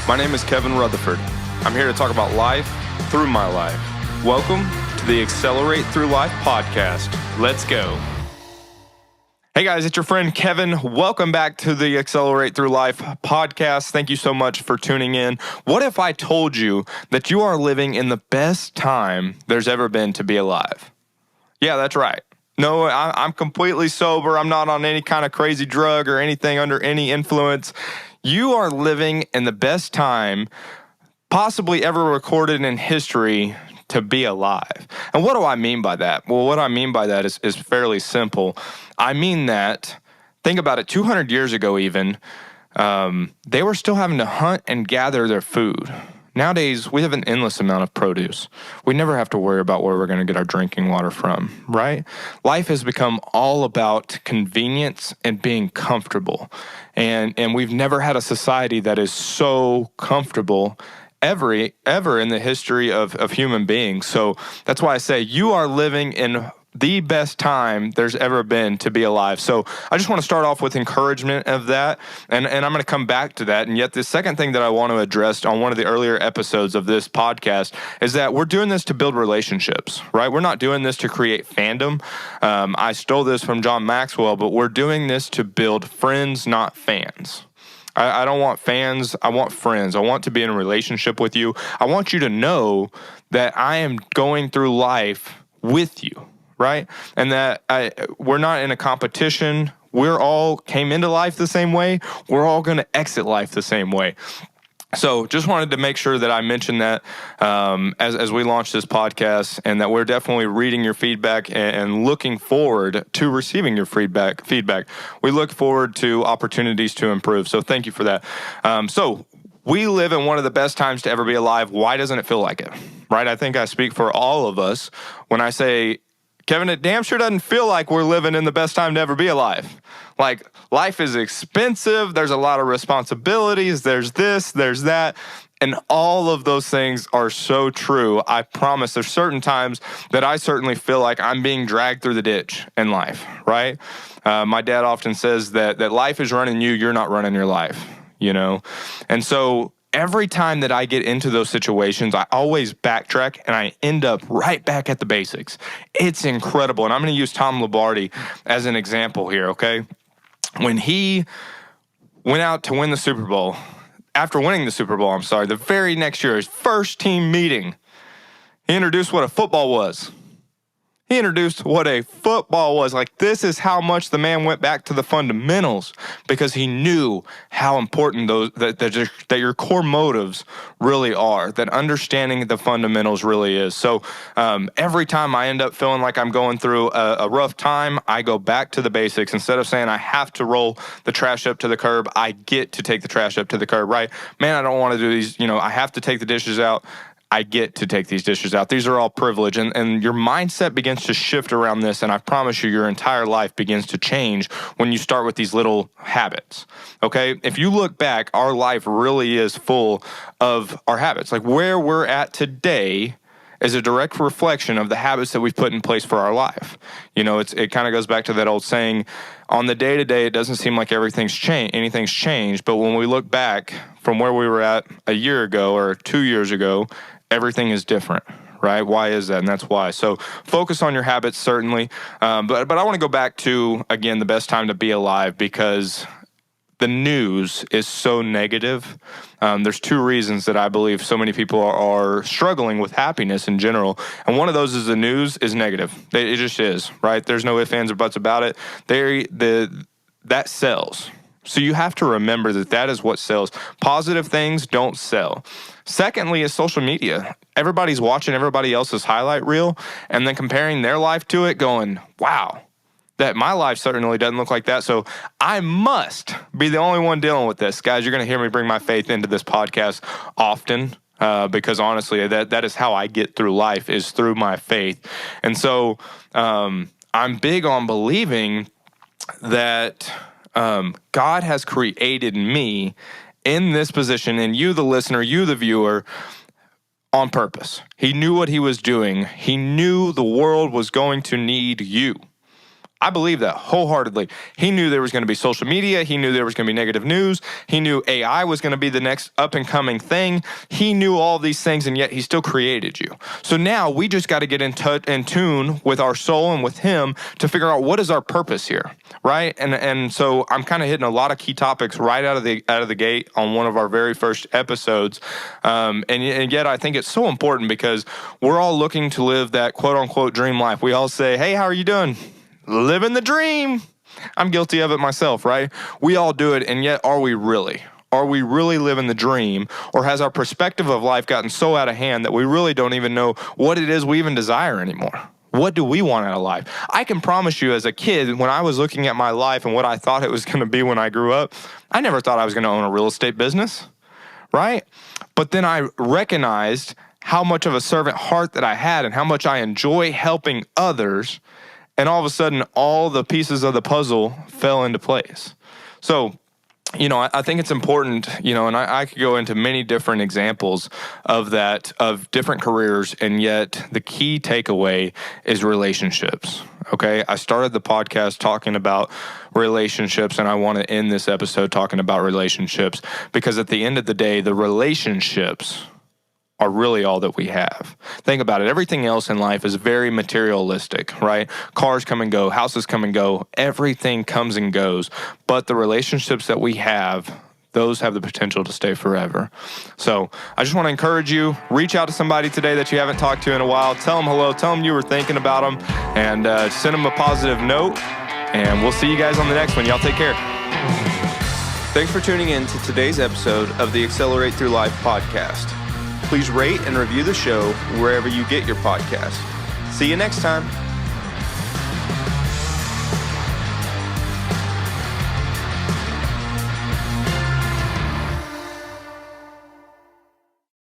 My name is Kevin Rutherford. I'm here to talk about life through my life. Welcome to the Accelerate Through Life podcast. Let's go. Hey guys, it's your friend Kevin. Welcome back to the Accelerate Through Life podcast. Thank you so much for tuning in. What if I told you that you are living in the best time there's ever been to be alive? Yeah, that's right. No, I'm completely sober. I'm not on any kind of crazy drug or anything under any influence. You are living in the best time possibly ever recorded in history to be alive. And what do I mean by that? Well, what I mean by that is fairly simple. I mean that, think about it, 200 years ago even, they were still having to hunt and gather their food. Nowadays, we have an endless amount of produce. We never have to worry about where we're going to get our drinking water from, right? Life has become all about convenience and being comfortable. And we've never had a society that is so comfortable ever in the history of human beings. So that's why I say you are living in the best time there's ever been to be alive. So I just want to start off with encouragement of that, and I'm going to come back to that. And yet the second thing that I want to address on one of the earlier episodes of this podcast is that we're doing this to build relationships, right? We're not doing this to create fandom. I stole this from John Maxwell, but we're doing this to build friends, not fans. I don't want fans. I want friends. I want to be in a relationship with you. I want you to know that I am going through life with you, right? And that we're not in a competition. We're all came into life the same way. We're all going to exit life the same way. So just wanted to make sure that I mentioned that as we launch this podcast, and that we're definitely reading your feedback and looking forward to receiving your feedback. We look forward to opportunities to improve. So thank you for that. So we live in one of the best times to ever be alive. Why doesn't it feel like it? Right? I think I speak for all of us when I say, Kevin, it damn sure doesn't feel like we're living in the best time to ever be alive. Like, life is expensive. There's a lot of responsibilities. There's this, there's that. And all of those things are so true. I promise there's certain times that I certainly feel like I'm being dragged through the ditch in life, right? My dad often says that life is running you, you're not running your life, you know? And so every time that I get into those situations, I always backtrack and I end up right back at the basics. It's incredible. And I'm going to use Tom Lombardi as an example here, okay? When he went out to win the Super Bowl, after winning the Super Bowl, the very next year, his first team meeting, he introduced what a football was. He introduced what a football was. Like, this is how much the man went back to the fundamentals, because he knew how important that your core motives really are, that understanding the fundamentals really is. So every time I end up feeling like I'm going through a rough time, I go back to the basics. Instead of saying I have to roll the trash up to the curb, I get to take the trash up to the curb, right? Man, I don't want to do these, I have to take the dishes out. I get to take these dishes out. These are all privilege. And your mindset begins to shift around this. And I promise you, your entire life begins to change when you start with these little habits. Okay? If you look back, our life really is full of our habits. Like, where we're at today is a direct reflection of the habits that we've put in place for our life. It kind of goes back to that old saying, on the day-to-day, it doesn't seem like anything's changed. But when we look back from where we were at a year ago or 2 years ago, everything is different, right? Why is that? And that's why. So focus on your habits, certainly. But I want to go back to, again, the best time to be alive, because the news is so negative. There's two reasons that I believe so many people are struggling with happiness in general. And one of those is the news is negative. It just is, right? There's no ifs, ands, or buts about it. That sells. So you have to remember that is what sells. Positive things don't sell. Secondly is social media. Everybody's watching everybody else's highlight reel and then comparing their life to it, going, wow, that my life certainly doesn't look like that. So I must be the only one dealing with this. Guys, you're going to hear me bring my faith into this podcast often, because honestly, that is how I get through life, is through my faith. And so I'm big on believing that God has created me in this position, and you, the listener, you, the viewer, on purpose. He knew what he was doing. He knew the world was going to need you. I believe that wholeheartedly. He knew there was going to be social media. He knew there was going to be negative news. He knew AI was going to be the next up and coming thing. He knew all these things, and yet he still created you. So now we just got to get in tune with our soul and with him to figure out what is our purpose here, right? And so I'm kind of hitting a lot of key topics right out of the gate on one of our very first episodes. And yet I think it's so important because we're all looking to live that quote unquote dream life. We all say, hey, how are you doing? Living the dream. I'm guilty of it myself, right? We all do it. And yet, are we really? Are we really living the dream? Or has our perspective of life gotten so out of hand that we really don't even know what it is we even desire anymore? What do we want out of life? I can promise you as a kid, when I was looking at my life and what I thought it was going to be when I grew up, I never thought I was going to own a real estate business, right? But then I recognized how much of a servant heart that I had and how much I enjoy helping others. And all of a sudden, all the pieces of the puzzle fell into place. So, I think it's important, and I could go into many different examples of that, of different careers, and yet the key takeaway is relationships, okay? I started the podcast talking about relationships, and I want to end this episode talking about relationships because at the end of the day, the relationships are really all that we have. Think about it. Everything else in life is very materialistic, right? Cars come and go, houses come and go, everything comes and goes. But the relationships that we have, those have the potential to stay forever. So I just want to encourage you, reach out to somebody today that you haven't talked to in a while. Tell them hello, tell them you were thinking about them, and send them a positive note. And we'll see you guys on the next one. Y'all take care. Thanks for tuning in to today's episode of the Accelerate Through Life podcast. Please rate and review the show wherever you get your podcast. See you next time.